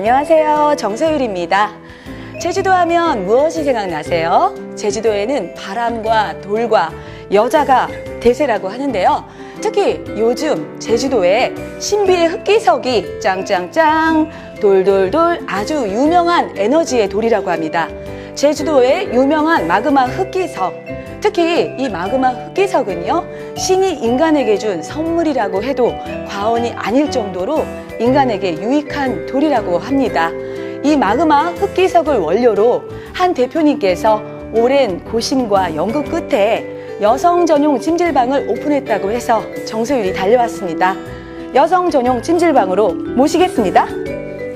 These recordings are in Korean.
안녕하세요. 정서율입니다. 제주도 하면 무엇이 생각나세요? 제주도에는 바람과 돌과 여자가 대세라고 하는데요. 특히 요즘 제주도에 신비의 흑기석이 짱짱짱 돌돌돌 아주 유명한 에너지의 돌이라고 합니다. 제주도의 유명한 마그마 흑기석, 특히 이 마그마 흑기석은요, 신이 인간에게 준 선물이라고 해도 과언이 아닐 정도로 인간에게 유익한 돌이라고 합니다. 이 마그마 흑기석을 원료로 한 대표님께서 오랜 고심과 연구 끝에 여성 전용 찜질방을 오픈했다고 해서 정서율이 달려왔습니다. 여성 전용 찜질방으로 모시겠습니다.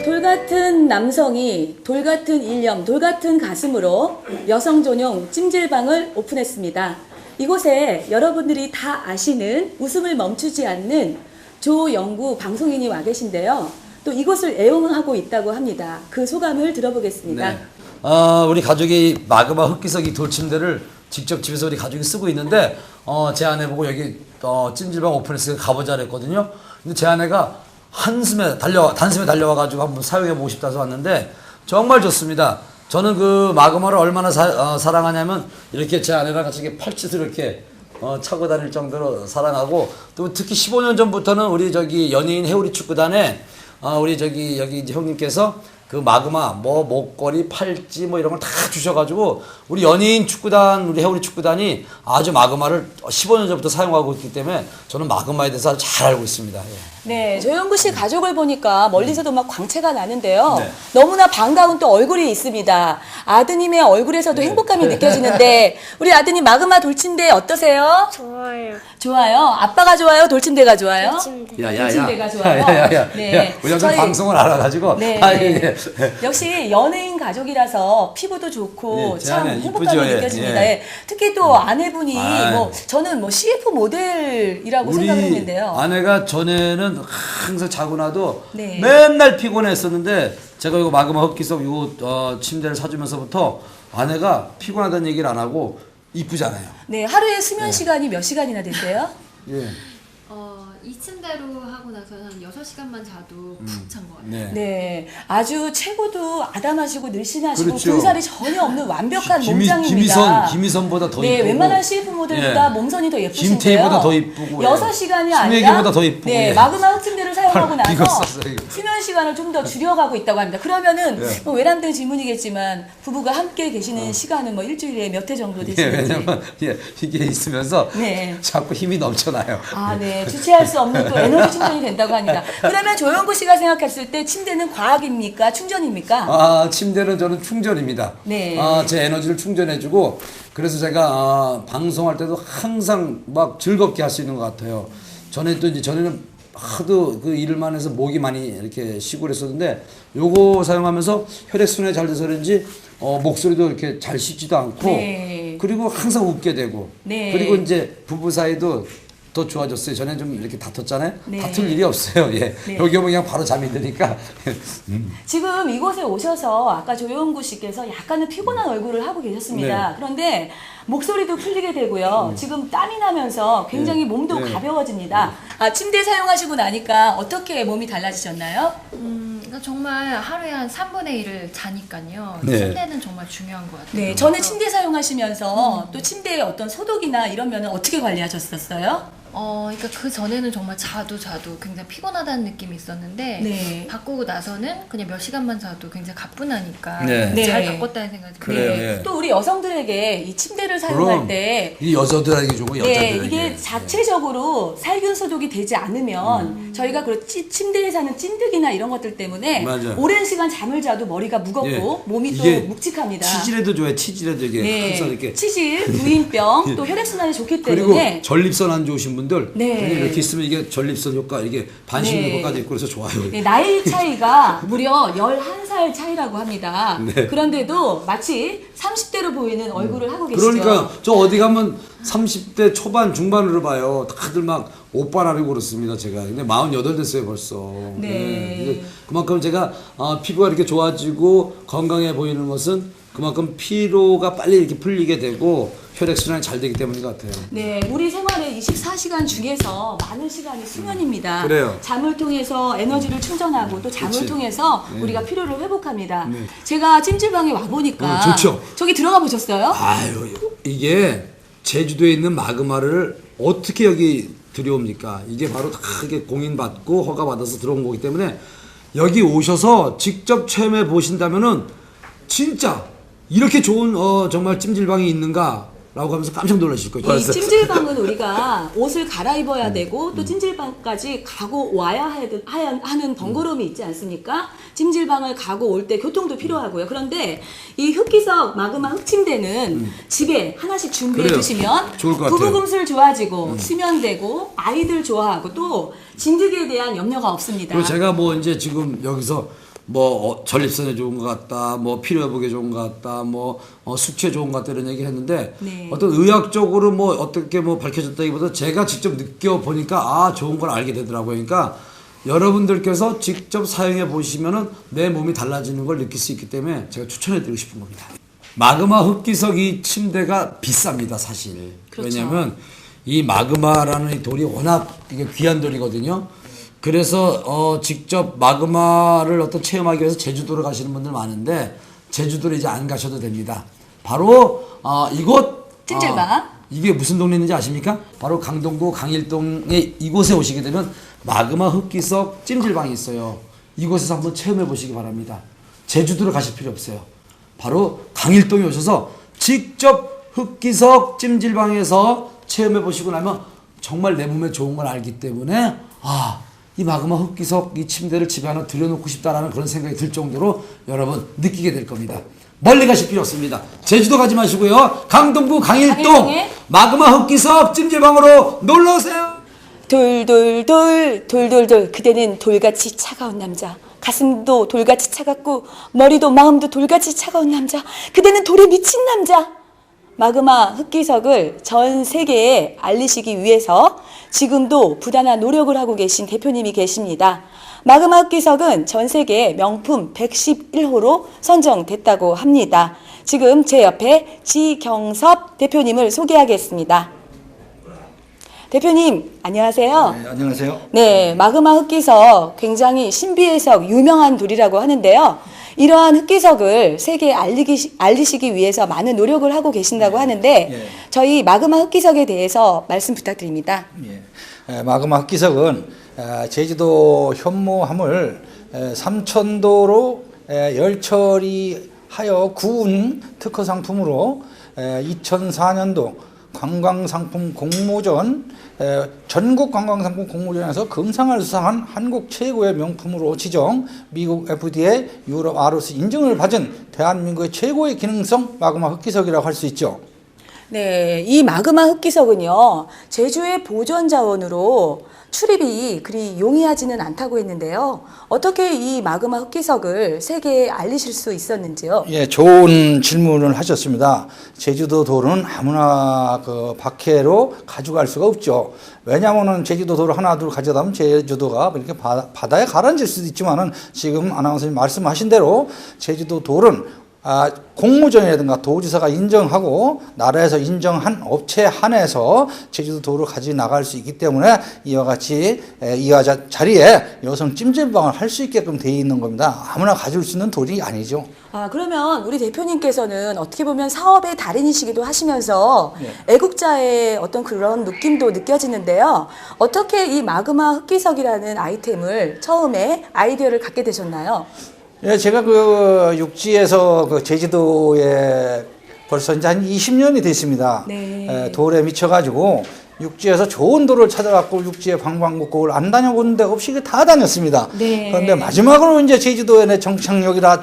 돌 같은 남성이 돌 같은 일념, 돌 같은 가슴으로 여성 전용 찜질방을 오픈했습니다. 이곳에 여러분들이 다 아시는 웃음을 멈추지 않는 조영구 방송인이 와 계신데요. 또 이곳을 애용하고 있다고 합니다. 그 소감을 들어보겠습니다. 네. 우리 가족이 마그마 흑기석이 돌침대를 직접 집에서 우리 가족이 쓰고 있는데 제 아내 보고 여기 찜질방 오픈했으니까 가보자 그랬거든요. 근데 제 아내가 단숨에 달려와가지고 한번 사용해보고 싶다 해서 왔는데 정말 좋습니다. 저는 그 마그마를 얼마나 사랑하냐면 이렇게 제 아내랑 같이 이렇게 팔찌도 이렇게 차고 다닐 정도로 사랑하고, 또 특히 15년 전부터는 우리 저기 연예인 해우리 축구단에 우리 저기 여기 이제 형님께서 그 마그마 뭐 목걸이 팔찌 뭐 이런 걸 다 주셔가지고 우리 연예인 축구단, 우리 해우리 축구단이 아주 마그마를 15년 전부터 사용하고 있기 때문에 저는 마그마에 대해서 아주 잘 알고 있습니다. 예. 네, 조영구 씨 가족을 보니까 멀리서도 막 광채가 나는데요. 네. 너무나 반가운 또 얼굴이 있습니다. 아드님의 얼굴에서도 행복감이 느껴지는데 우리 아드님 마그마 돌침대 어떠세요? 좋아요. 좋아요. 아빠가 좋아요? 돌침대가 좋아요? 돌침대. 돌침대가 좋아요. 네. 우리 영상 방송을 알아가지고. 네. 예. 역시 연예인 가족이라서 피부도 좋고 예, 제 참 아내 행복감이 이쁘죠? 예, 느껴집니다. 예. 예. 특히 또 아내분이 아유. 저는 CF 모델이라고 생각을 했는데요. 아내가 전에는 항상 자고 나도 네. 맨날 피곤했었는데 제가 이거 마그마 흑기석 이거 침대를 사주면서부터 아내가 피곤하다는 얘기를 안 하고 이쁘잖아요. 네, 하루에 수면 시간이 몇 시간이나 된대요? 예. 이 침대로 하고 나서는 6시간만 자도 푹 잔 것 같아요. 네. 네, 아주 체구도 아담하시고 늘씬하시고 그렇죠. 군살이 전혀 없는 완벽한 몸짱입니다. 김희선보다 더 네, 이쁘고. 웬만한 CF 모델보다 예. 몸선이 더 예쁘신데요. 김태희보다 더 이쁘고. 6시간이 아니라 심혜기보다 더 이쁘고. 네, 예. 마그마 흑침대를 사용하고 이거 나서 썼어요, 이거. 수면 시간을 좀 더 줄여가고 있다고 합니다. 그러면은 예. 뭐 외람된 질문이겠지만 부부가 함께 계시는 시간은 뭐 일주일에 몇 회 정도 예, 되시는지. 왜냐면 이게 있으면서 네. 자꾸 힘이 넘쳐나요. 아, 네. 주체할 수 없는 또 에너지 충전이 된다고 합니다. 그러면 조영구 씨가 생각했을 때 침대는 과학입니까? 충전입니까? 침대는 저는 충전입니다. 네. 제 에너지를 충전해주고, 그래서 제가 방송할 때도 항상 막 즐겁게 할 수 있는 것 같아요. 전에는 하도 그 일을만 해서 목이 많이 이렇게 쉬고 그랬었는데, 요거 사용하면서 혈액순환이 잘 돼서 그런지 목소리도 이렇게 잘 씻지도 않고, 네. 그리고 항상 웃게 되고, 네. 그리고 이제 부부 사이도 더 좋아졌어요. 전에 좀 이렇게 다퉜잖아요. 네. 다툴 일이 없어요. 예. 네. 여기 오면 그냥 바로 잠이 드니까. 지금 이곳에 오셔서 아까 조영구 씨께서 약간은 피곤한 얼굴을 하고 계셨습니다. 네. 그런데 목소리도 풀리게 되고요. 지금 땀이 나면서 굉장히 네. 몸도 네. 가벼워집니다. 침대 사용하시고 나니까 어떻게 몸이 달라지셨나요? 그러니까 정말 하루에 한 3분의 1을 자니까요. 네. 침대는 정말 중요한 것 같아요. 네, 전에 침대 사용하시면서 또 침대의 어떤 소독이나 이런 면은 어떻게 관리하셨었어요? 그러니까 그 전에는 정말 자도 굉장히 피곤하다는 느낌이 있었는데 네. 바꾸고 나서는 그냥 몇 시간만 자도 굉장히 가뿐하니까 네. 잘 네. 바꿨다는 생각이 그래요, 들어요. 예. 또 우리 여성들에게 이 침대를 사용할 그럼 때 이 여자들에게 좋고 네, 여자들에게. 이게 자체적으로 살균 소독이 되지 않으면 저희가 침대에 사는 찐득이나 이런 것들 때문에 맞아요. 오랜 시간 잠을 자도 머리가 무겁고 예. 몸이 또 이게 묵직합니다. 치질에도 좋아요. 치질에도 이게 네, 항상 이렇게. 치질, 부인병, 또 혈액순환이 좋기 그리고 때문에 전립선 안 좋으신 분들 네. 이렇게 있으면 이게 전립선 효과, 이게 반신욕 네. 효과도 있고 그래서 좋아요. 네, 나이 차이가 무려 11살 차이라고 합니다. 네. 그런데도 마치 30대로 보이는 얼굴을 하고 계시죠. 그러니까 저 어디 가면 30대 초반 중반으로 봐요. 다들 막 오빠라고 그렇습니다. 제가. 근데 48 됐어요 벌써. 네. 근데 그만큼 제가 피부가 이렇게 좋아지고 건강해 보이는 것은 그만큼 피로가 빨리 이렇게 풀리게 되고 혈액순환이 잘 되기 때문인 것 같아요. 네, 우리 생활의 24시간 중에서 많은 시간이 수면입니다. 그래요. 잠을 통해서 에너지를 충전하고 또 잠을 그치. 통해서 네. 우리가 피로를 회복합니다. 네. 제가 찜질방에 와 보니까 좋죠. 저기 들어가 보셨어요? 아유, 이게 제주도에 있는 마그마를 어떻게 여기 들여옵니까? 이게 바로 다 이게 공인받고 허가받아서 들어온 거기 때문에 여기 오셔서 직접 체험해 보신다면은 진짜 이렇게 좋은 정말 찜질방이 있는가? 라고 하면서 깜짝 놀라실 거예요. 이 찜질방은 우리가 옷을 갈아입어야 되고 또 찜질방까지 가고 와야 하는 번거로움이 있지 않습니까? 찜질방을 가고 올 때 교통도 필요하고요. 그런데 이 흑기석 마그마 흑침대는 집에 하나씩 준비해 그래요. 주시면 좋을 것 같아요. 부부금술 좋아지고 수면되고 아이들 좋아하고 또 진드기에 대한 염려가 없습니다. 그리고 제가 뭐 이제 지금 여기서 뭐 전립선에 좋은 것 같다, 뭐 피로 회복에 좋은 것 같다, 뭐 숙취에 좋은 것 같다 이런 얘기를 했는데 네. 어떤 의학적으로 뭐 어떻게 뭐 밝혀졌다기보다 제가 직접 느껴 보니까 아 좋은 걸 알게 되더라고요. 그러니까 여러분들께서 직접 사용해 보시면은 내 몸이 달라지는 걸 느낄 수 있기 때문에 제가 추천해 드리고 싶은 겁니다. 마그마 흑기석 이 침대가 비쌉니다, 사실. 그렇죠. 왜냐면 이 마그마라는 이 돌이 워낙 이게 귀한 돌이거든요. 그래서 직접 마그마를 어떤 체험하기 위해서 제주도를 가시는 분들 많은데 제주도를 이제 안 가셔도 됩니다. 바로 이곳 찜질방. 이게 무슨 동네인지 아십니까? 바로 강동구 강일동에 이곳에 오시게 되면 마그마 흑기석 찜질방이 있어요. 이곳에서 한번 체험해 보시기 바랍니다. 제주도를 가실 필요 없어요. 바로 강일동에 오셔서 직접 흑기석 찜질방에서 체험해 보시고 나면 정말 내 몸에 좋은 걸 알기 때문에 이 마그마 흑기석 이 침대를 집에 하나 들여놓고 싶다라는 그런 생각이 들 정도로 여러분 느끼게 될 겁니다. 멀리 가실 필요 없습니다. 제주도 가지 마시고요. 강동구 강일동 강일동에 마그마 흑기석 찜질방으로 놀러오세요. 돌돌돌 그대는 돌같이 차가운 남자. 가슴도 돌같이 차갑고 머리도 마음도 돌같이 차가운 남자. 그대는 돌에 미친 남자. 마그마 흑기석을 전 세계에 알리시기 위해서 지금도 부단한 노력을 하고 계신 대표님이 계십니다. 마그마 흑기석은 전 세계 명품 111호로 선정됐다고 합니다. 지금 제 옆에 지경섭 대표님을 소개하겠습니다. 대표님, 안녕하세요. 네, 안녕하세요. 네, 마그마 흑기석 굉장히 신비해서 유명한 돌이라고 하는데요. 이러한 흑기석을 세계에 알리시기 위해서 많은 노력을 하고 계신다고 하는데 예. 저희 마그마 흑기석에 대해서 말씀 부탁드립니다. 마그마 흑기석은 제주도 현무암을 삼천도로 열처리하여 구운 특허 상품으로 2004년도 관광상품 공모전 전국 관광상품 공모전에서 금상을 수상한 한국 최고의 명품으로 지정, 미국 FDA, 유럽 ROC 인증을 받은 대한민국의 최고의 기능성 마그마 흑기석이라고 할 수 있죠. 네, 이 마그마 흑기석은요, 제주의 보존 자원으로 출입이 그리 용이하지는 않다고 했는데요. 어떻게 이 마그마 흑기석을 세계에 알리실 수 있었는지요? 예, 좋은 질문을 하셨습니다. 제주도 돌은 아무나 그 박해로 가져갈 수가 없죠. 왜냐하면은 제주도 돌을 하나 둘 가져다 보면 제주도가 이렇게 바다에 가라앉을 수도 있지만은 지금 아나운서님 말씀하신 대로 제주도 돌은 공모전이라든가 도지사가 인정하고 나라에서 인정한 업체 한해서 제주도 도를 가져 나갈 수 있기 때문에 이와 같이 이와 자리에 여성 찜질방을 할 수 있게끔 되어 있는 겁니다. 아무나 가질 수 있는 돌이 아니죠. 그러면 우리 대표님께서는 어떻게 보면 사업의 달인이시기도 하시면서 네. 애국자의 어떤 그런 느낌도 느껴지는데요. 어떻게 이 마그마 흑기석이라는 아이템을 처음에 아이디어를 갖게 되셨나요? 예, 제가 그 육지에서 그 제주도에 벌써 이제 한 20년이 됐습니다. 네. 돌에 미쳐가지고 육지에서 좋은 돌을 찾아갖고 육지에 방방곡곡을 안 다녀본 데 없이 다 다녔습니다. 네. 그런데 마지막으로 이제 제주도에 내 종착역이라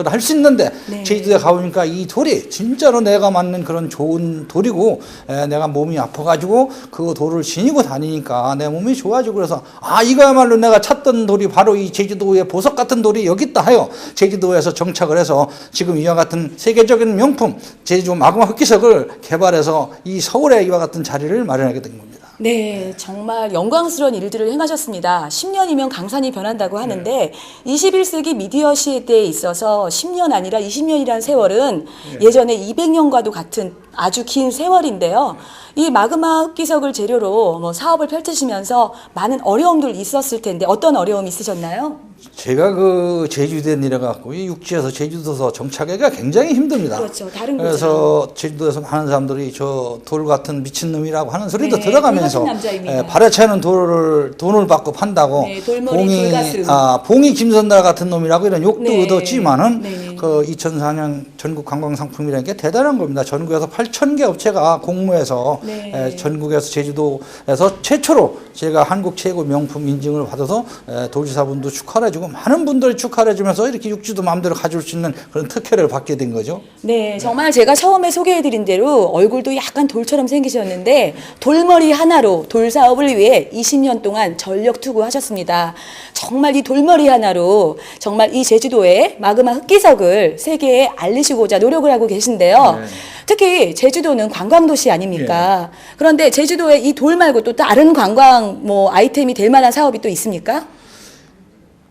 할 수 있는데 네. 제주도에 가보니까 이 돌이 진짜로 내가 맞는 그런 좋은 돌이고 내가 몸이 아파가지고 그 돌을 지니고 다니니까 내 몸이 좋아지고 그래서 이거야말로 내가 찾던 돌이 바로 이 제주도의 보석 같은 돌이 여기 있다 하여 제주도에서 정착을 해서 지금 이와 같은 세계적인 명품 제주 마그마 흑기석을 개발해서 이 서울에 이와 같은 자리를 마련하게 된 겁니다. 네, 정말 영광스러운 일들을 행하셨습니다. 10년이면 강산이 변한다고 하는데 21세기 미디어 시대에 있어서 10년 아니라 20년이라는 세월은 예전에 200년과도 같은 아주 긴 세월인데요. 이 마그마 흡기석을 재료로 뭐 사업을 펼치시면서 많은 어려움들 있었을 텐데 어떤 어려움이 있으셨나요? 제가 그 제주도에 내려갔고 이 육지에서 제주도에서 정착하기가 굉장히 힘듭니다. 그렇죠. 다른 그래서 제주도에서 많은 사람들이 저 돌 같은 미친놈이라고 하는 소리도 네, 들어가면서 돌 같은 남자입니다. 발에 차는 돈을 받고 판다고 네, 돌머리, 돌가슴. 봉이 김선달 같은 놈이라고 이런 욕도 네. 얻었지만은 네. 그 2004년 전국 관광상품이라는 게 대단한 겁니다. 전국에서 8,000개 업체가 공모해서 네. 전국에서 제주도에서 최초로 제가 한국 최고 명품 인증을 받아서 도지사분도 축하를 해주고 많은 분들이 축하를 해주면서 이렇게 육지도 마음대로 가질 수 있는 그런 특혜를 받게 된 거죠. 네, 정말 제가 처음에 소개해드린 대로 얼굴도 약간 돌처럼 생기셨는데 돌머리 하나로 돌 사업을 위해 20년 동안 전력 투구하셨습니다. 정말 이 돌머리 하나로 정말 이 제주도의 마그마 흡기석을 세계에 알리시고자 노력을 하고 계신데요. 네. 특히 제주도는 관광도시 아닙니까? 그런데 제주도에 이 돌 말고 또 다른 관광 뭐 아이템이 될 만한 사업이 또 있습니까?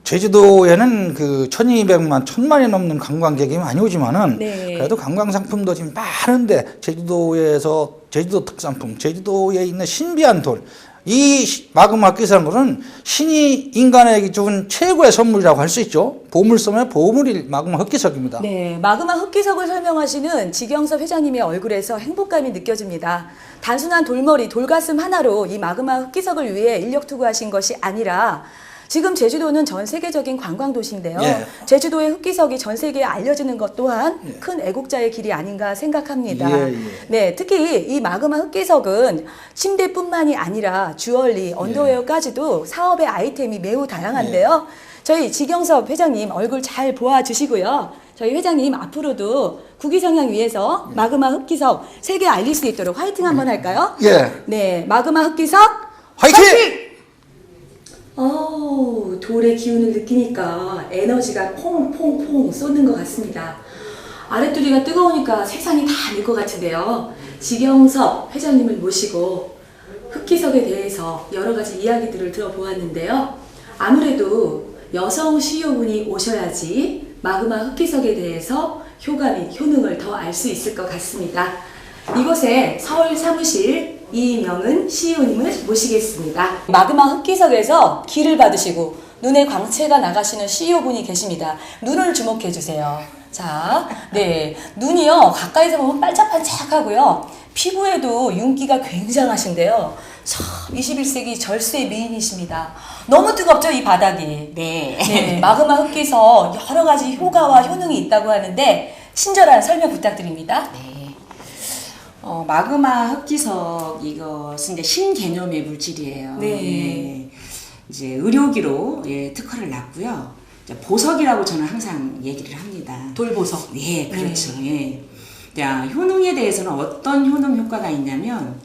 제주도에는 그 1200만, 1000만이 넘는 관광객이 많이 오지만은 네. 그래도 관광 상품도 지금 많은데 제주도에서 제주도 특산품, 제주도에 있는 신비한 돌, 이 마그마 흡기석은 신이 인간에게 준 최고의 선물이라고 할 수 있죠. 보물섬의 보물이 마그마 흡기석입니다. 네, 마그마 흡기석을 설명하시는 지경섭 회장님의 얼굴에서 행복감이 느껴집니다. 단순한 돌머리, 돌가슴 하나로 이 마그마 흡기석을 위해 인력 투구하신 것이 아니라 지금 제주도는 전 세계적인 관광 도시인데요. 예. 제주도의 흡기석이 전 세계에 알려지는 것 또한 큰 애국자의 길이 아닌가 생각합니다. 예, 예. 네, 특히 이 마그마 흡기석은 침대뿐만이 아니라 주얼리, 언더웨어까지도 사업의 아이템이 매우 다양한데요. 저희 지경섭 회장님 얼굴 잘 보아주시고요. 저희 회장님 앞으로도 국위 성향 위해서 마그마 흡기석 세계에 알릴 수 있도록 화이팅 한번 할까요? 예. 네, 마그마 흡기석 화이팅! 돌의 기운을 느끼니까 에너지가 퐁퐁퐁 쏟는 것 같습니다. 아랫두리가 뜨거우니까 세상이 다 될 것 같은데요. 지경섭 회장님을 모시고 흡기석에 대해서 여러 가지 이야기들을 들어보았는데요. 아무래도 여성 CEO분이 오셔야지 마그마 흡기석에 대해서 효과및 효능을 더 알 수 있을 것 같습니다. 이곳에 서울 사무실 이명은 CEO님을 모시겠습니다. 마그마 흡기석에서 기를 받으시고 눈에 광채가 나가시는 CEO분이 계십니다. 눈을 주목해 주세요. 자, 네, 눈이요 가까이서 보면 반짝반짝하고요. 피부에도 윤기가 굉장하신데요. 참 21세기 절세 미인이십니다. 너무 뜨겁죠 이 바닥이. 네, 마그마 흡기석 여러 가지 효과와 효능이 있다고 하는데 친절한 설명 부탁드립니다. 네. 마그마 흡기석 이것은 이제 신개념의 물질이에요. 네. 예. 이제 의료기로 특허를 놨고요. 이제 보석이라고 저는 항상 얘기를 합니다. 돌보석. 네, 그렇죠. 예. 자, 효능에 대해서는 어떤 효능 효과가 있냐면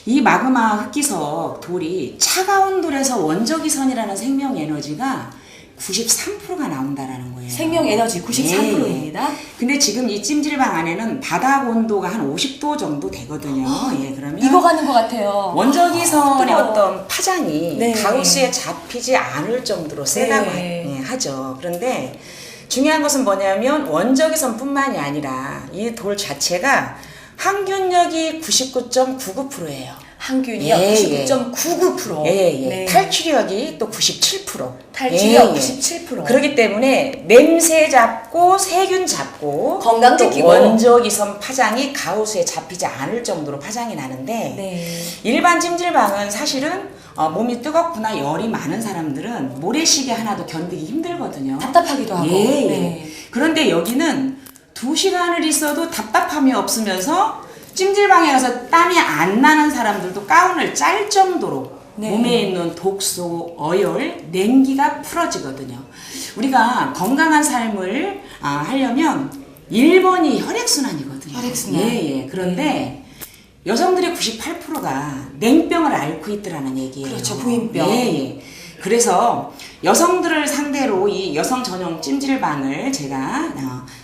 이 마그마 흡기석 돌이 차가운 돌에서 원적이선이라는 생명 에너지가 93%가 나온다라는 거예요. 생명 에너지 93%입니다. 근데 지금 이 찜질방 안에는 바닥 온도가 한 50도 정도 되거든요. 예, 그러면 익어가는 것 같아요. 원적이선의 뜨거워. 어떤 파장이 네. 가우스에 잡히지 않을 정도로 세다고 네. 하죠. 그런데 중요한 것은 뭐냐면 원적이선뿐만이 아니라 이 돌 자체가 항균력이 99.99%예요. 항균이요? 예, 99.99%. 예. 네. 탈취력이 또 97%. 탈취력 97%. 그렇기 때문에 냄새 잡고 세균 잡고 건강 또 지키고. 원적이선 파장이 가우스에 잡히지 않을 정도로 파장이 나는데 네. 일반 찜질방은 사실은 몸이 뜨겁거나 열이 많은 사람들은 모래시계 하나도 견디기 힘들거든요. 답답하기도 하고. 예. 네. 그런데 여기는 2시간을 있어도 답답함이 없으면서 찜질방에 가서 땀이 안 나는 사람들도 가운을 짤 정도로 네. 몸에 있는 독소, 어열, 냉기가 풀어지거든요. 우리가 건강한 삶을 하려면 1번이 혈액순환이거든요. 혈액순환. 예. 그런데 여성들의 98%가 냉병을 앓고 있더라는 얘기예요. 그렇죠, 부인병. 예. 그래서 여성들을 상대로 이 여성 전용 찜질방을 제가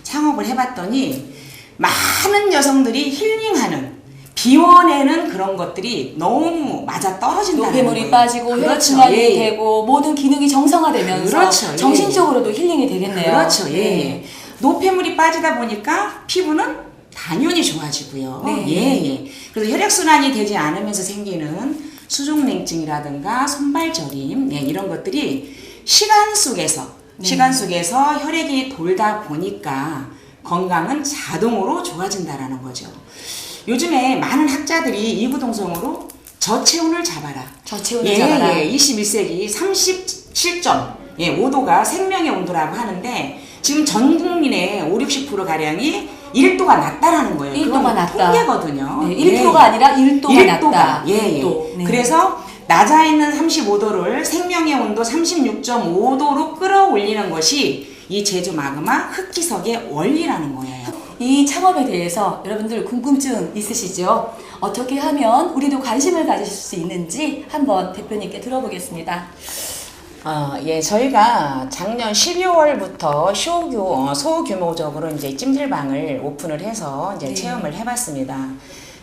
창업을 해봤더니 많은 여성들이 힐링하는 비원에는 그런 것들이 너무 맞아 떨어진다는 거예요. 노폐물이 빠지고 그렇죠. 혈액순환이 예, 예. 되고 모든 기능이 정상화되면서 그렇죠. 예, 정신적으로도 힐링이 되겠네요. 그렇죠. 예. 네. 노폐물이 빠지다 보니까 피부는 당연히 좋아지고요. 네. 예, 예. 그래서 혈액순환이 되지 않으면서 생기는 수족냉증이라든가 손발저림, 예, 이런 것들이 시간 속에서 혈액이 돌다 보니까 건강은 자동으로 좋아진다라는 거죠. 요즘에 많은 학자들이 이구동성으로 저체온을 잡아라. 저체온을 잡아라. 예, 21세기 37.5도가 생명의 온도라고 하는데 지금 전 국민의 50~60% 가량이 1도가 낮다라는 거예요. 1도가 그건 낮다. 통계거든요. 네, 1%가 아니라 1도가 낮다. 예, 예. 1도. 네. 그래서 낮아 있는 35도를 생명의 온도 36.5도로 끌어올리는 것이 이 제주 마그마 흑기석의 원리라는 거예요. 이 창업에 대해서 여러분들 궁금증 있으시죠? 어떻게 하면 우리도 관심을 가지실 수 있는지 한번 대표님께 들어보겠습니다. 예, 저희가 작년 12월부터 소규모적으로 이제 찜질방을 오픈을 해서 이제 네. 체험을 해봤습니다.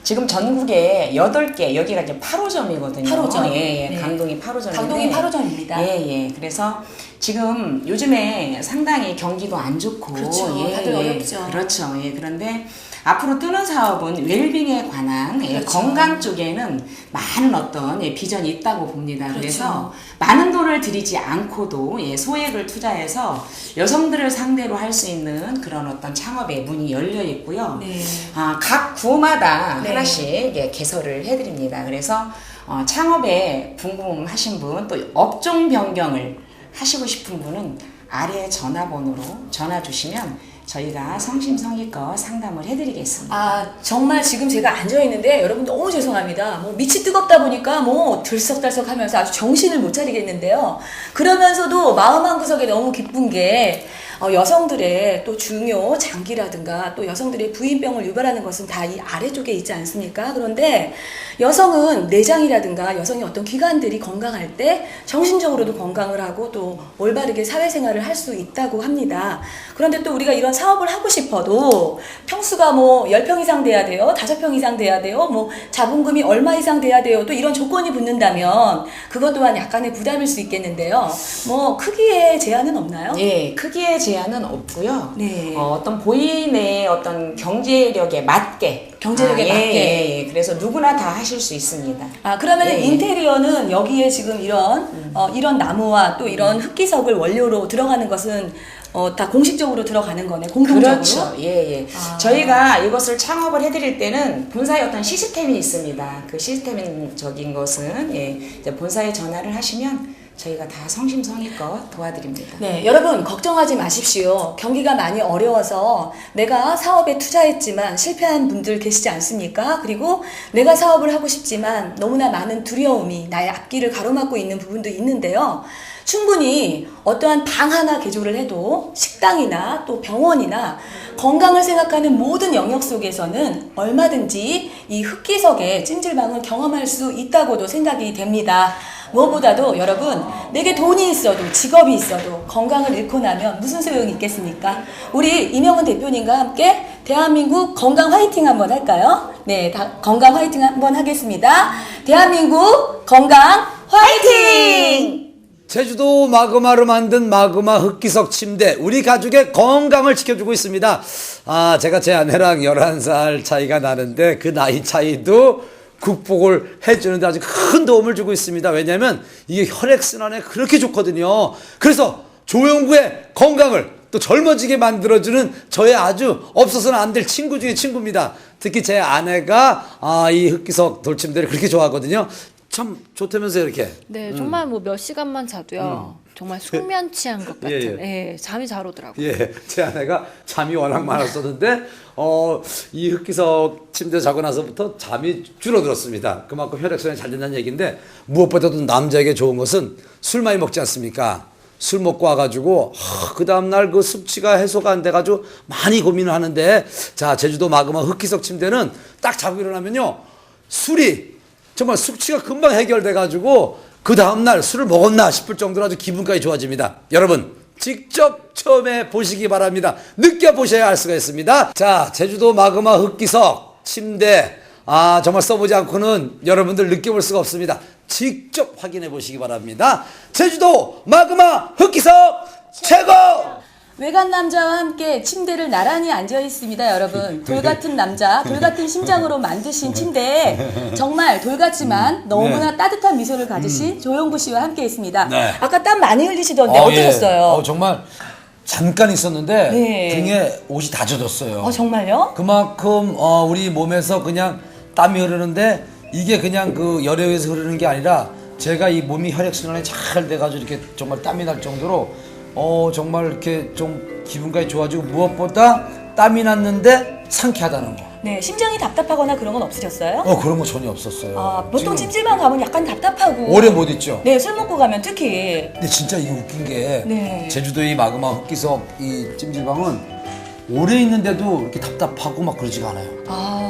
지금 전국에 8개, 여기가 이제 8호점이거든요. 8호점. 예, 예. 네. 강동이 8호점인데. 강동이 8호점입니다. 예, 예. 그래서 지금 요즘에 상당히 경기도 안 좋고. 그렇죠. 예, 다들 예. 어렵죠. 그렇죠. 예. 그런데 앞으로 뜨는 사업은 웰빙에 관한 예, 그렇죠. 건강 쪽에는 많은 어떤 예, 비전이 있다고 봅니다. 그렇죠. 그래서 많은 돈을 들이지 않고도 예, 소액을 투자해서 여성들을 상대로 할 수 있는 그런 어떤 창업의 문이 열려 있고요. 네. 각 구마다 네. 하나씩 예, 개설을 해드립니다. 그래서 창업에 궁금하신 분, 또 업종 변경을 하시고 싶은 분은 아래 전화번호로 전화 주시면 저희가 성심성의껏 상담을 해드리겠습니다. 아, 정말 지금 제가 앉아있는데 여러분 너무 죄송합니다. 뭐 밑이 뜨겁다 보니까 뭐 들썩달썩 하면서 아주 정신을 못 차리겠는데요. 그러면서도 마음 한구석에 너무 기쁜 게 여성들의 또 중요 장기라든가 또 여성들의 부인병을 유발하는 것은 다 이 아래쪽에 있지 않습니까? 그런데 여성은 내장이라든가 여성의 어떤 기관들이 건강할 때 정신적으로도 건강을 하고 또 올바르게 사회생활을 할 수 있다고 합니다. 그런데 또 우리가 이런 사업을 하고 싶어도 평수가 뭐 10평 이상 돼야 돼요. 5평 이상 돼야 돼요. 뭐 자본금이 얼마 이상 돼야 돼요. 또 이런 조건이 붙는다면 그것 또한 약간의 부담일 수 있겠는데요. 뭐 크기에 제한은 없나요? 예, 크기의 제한은 없고요. 네. 어떤 본인의 어떤 경제력에 맞게. 경제력에 예, 맞게. 예, 예. 그래서 누구나 다 하실 수 있습니다. 아, 그러면 예, 예. 인테리어는 여기에 지금 이런 나무와 또 이런 흑기석을 원료로 들어가는 것은 다 공식적으로 들어가는 거네, 공통적으로. 그렇죠. 예, 예. 아. 저희가 이것을 창업을 해드릴 때는 본사에 어떤 시스템이 있습니다. 그 시스템적인 것은 예, 이제 본사에 전화를 하시면 저희가 다 성심성의껏 도와드립니다. 네, 여러분 걱정하지 마십시오. 경기가 많이 어려워서 내가 사업에 투자했지만 실패한 분들 계시지 않습니까? 그리고 내가 사업을 하고 싶지만 너무나 많은 두려움이 나의 앞길을 가로막고 있는 부분도 있는데요. 충분히 어떠한 방 하나 개조를 해도 식당이나 또 병원이나 건강을 생각하는 모든 영역 속에서는 얼마든지 이 흑기석의 찜질방을 경험할 수 있다고도 생각이 됩니다. 무엇보다도 여러분, 내게 돈이 있어도 직업이 있어도 건강을 잃고 나면 무슨 소용이 있겠습니까? 우리 이명은 대표님과 함께 대한민국 건강 화이팅 한번 할까요? 네, 건강 화이팅 한번 하겠습니다. 대한민국 건강 화이팅! 제주도 마그마로 만든 마그마 흑기석 침대, 우리 가족의 건강을 지켜주고 있습니다. 제가 제 아내랑 11살 차이가 나는데 그 나이 차이도 극복을 해주는데 아주 큰 도움을 주고 있습니다. 왜냐하면 이게 혈액순환에 그렇게 좋거든요. 그래서 조영구의 건강을 또 젊어지게 만들어주는 저의 아주 없어서는 안 될 친구 중에 친구입니다. 특히 제 아내가 이 흑기석 돌침대를 그렇게 좋아하거든요. 참 좋다면서요, 이렇게. 네, 정말 뭐 몇 시간만 자도요. 정말 숙면 취한 것 같은. 예, 잠이 잘 오더라고요. 예, 제 아내가 잠이 워낙 많았었는데, 이 흑기석 침대 자고 나서부터 잠이 줄어들었습니다. 그만큼 혈액순환이 잘 된다는 얘기인데, 무엇보다도 남자에게 좋은 것은 술 많이 먹지 않습니까? 술 먹고 와가지고, 그 다음날 그 숙취가 해소가 안 돼가지고 많이 고민을 하는데, 자, 제주도 마그마 흑기석 침대는 딱 자고 일어나면요, 술이 정말 숙취가 금방 해결돼가지고 그 다음날 술을 먹었나 싶을 정도로 아주 기분까지 좋아집니다. 여러분 직접 처음에 보시기 바랍니다. 느껴보셔야 알 수가 있습니다. 자, 제주도 마그마 흑기석 침대 정말 써보지 않고는 여러분들 느껴볼 수가 없습니다. 직접 확인해 보시기 바랍니다. 제주도 마그마 흑기석 최고! 외간 남자와 함께 침대를 나란히 앉아 있습니다, 여러분. 돌 같은 남자, 돌 같은 심장으로 만드신 침대에 정말 돌같지만 너무나 따뜻한 미소를 가지신 조용구 씨와 함께 있습니다. 네. 아까 땀 많이 흘리시던데 어떠셨어요? 예. 정말 잠깐 있었는데 네. 등에 옷이 다 젖었어요. 정말요? 그만큼 우리 몸에서 그냥 땀이 흐르는데 이게 그냥 그 열에 의해서 흐르는 게 아니라 제가 이 몸이 혈액순환이 잘 돼가지고 이렇게 정말 땀이 날 정도로 정말 이렇게 좀 기분까지 좋아지고 무엇보다 땀이 났는데 상쾌하다는 거. 네, 심장이 답답하거나 그런 건 없으셨어요? 그런 거 전혀 없었어요. 보통 지금 찜질방 가면 약간 답답하고 오래 못 있죠. 네, 술 먹고 가면 특히 근데 진짜 이게 웃긴 게 네. 제주도의 마그마 흑기석 이 찜질방은 오래 있는데도 이렇게 답답하고 막 그러지가 않아요.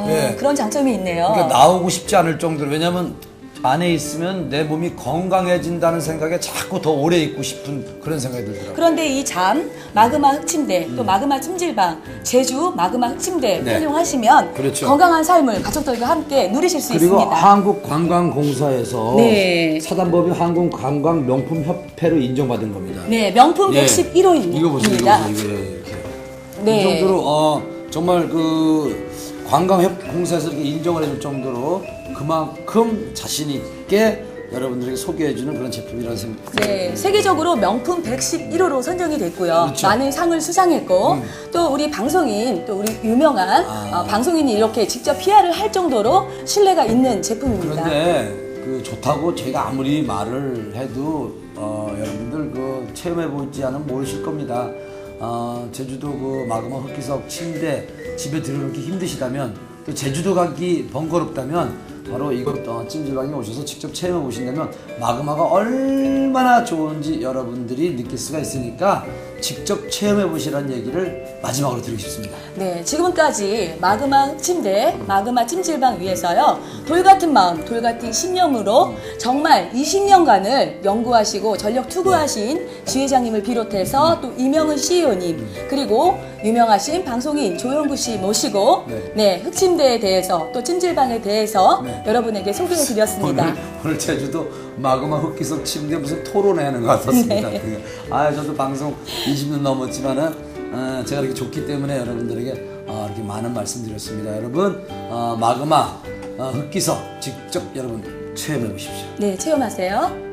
예. 그런 장점이 있네요. 그러니까 나오고 싶지 않을 정도로. 왜냐면 안에 있으면 내 몸이 건강해진다는 생각에 자꾸 더 오래 있고 싶은 그런 생각이 들더라고요. 그런데 이 잠, 마그마 흑침대, 또 마그마 찜질방, 제주 마그마 흑침대 네. 활용하시면 그렇죠. 건강한 삶을 가족들과 함께 누리실 수 그리고 있습니다. 한국관광공사에서 네. 사단법인 한국관광명품협회로 인정받은 겁니다. 네, 명품 예. 111호입니다. 이거 보세요. 이거 이렇게. 네. 이 정도로 정말 그 관광공사에서 이렇게 인정을 해줄 정도로 그만큼 자신 있게 여러분들에게 소개해주는 그런 제품이라는 생각. 네, 세계적으로 명품 111호로 선정이 됐고요. 그렇죠. 많은 상을 수상했고 또 우리 방송인, 또 우리 유명한 방송인이 이렇게 직접 PR을 할 정도로 신뢰가 있는 제품입니다. 그런데 그 좋다고 저희가 아무리 말을 해도 여러분들 그 체험해보지 않으면 모르실 겁니다. 제주도 그 마그마 흑기석 침대 집에 들여놓기 힘드시다면 또 제주도 가기 번거롭다면 바로 이곳 찜질방에 오셔서 직접 체험해 보신다면 마그마가 얼마나 좋은지 여러분들이 느낄 수가 있으니까 직접 체험해 보시라는 얘기를 마지막으로 드리고 싶습니다. 네, 지금까지 마그마 흑침대, 마그마 찜질방 위에서요. 돌같은 마음, 돌같은 신념으로 정말 20년간을 연구하시고 전력 투구하신 지회장님을 비롯해서 또 이명은 CEO님, 그리고 유명하신 방송인 조용구 씨 모시고 네, 흑침대에 대해서 또 찜질방에 대해서 여러분에게 소개해 드렸습니다. 오늘 제주도 마그마 흑기석 침대 무슨 토론회하는 것 같았습니다. 저도 방송 20년 넘었지만은 제가 이렇게 좋기 때문에 여러분들에게 이렇게 많은 말씀드렸습니다. 여러분 마그마 흑기석 직접 여러분 체험해 보십시오. 네, 체험하세요.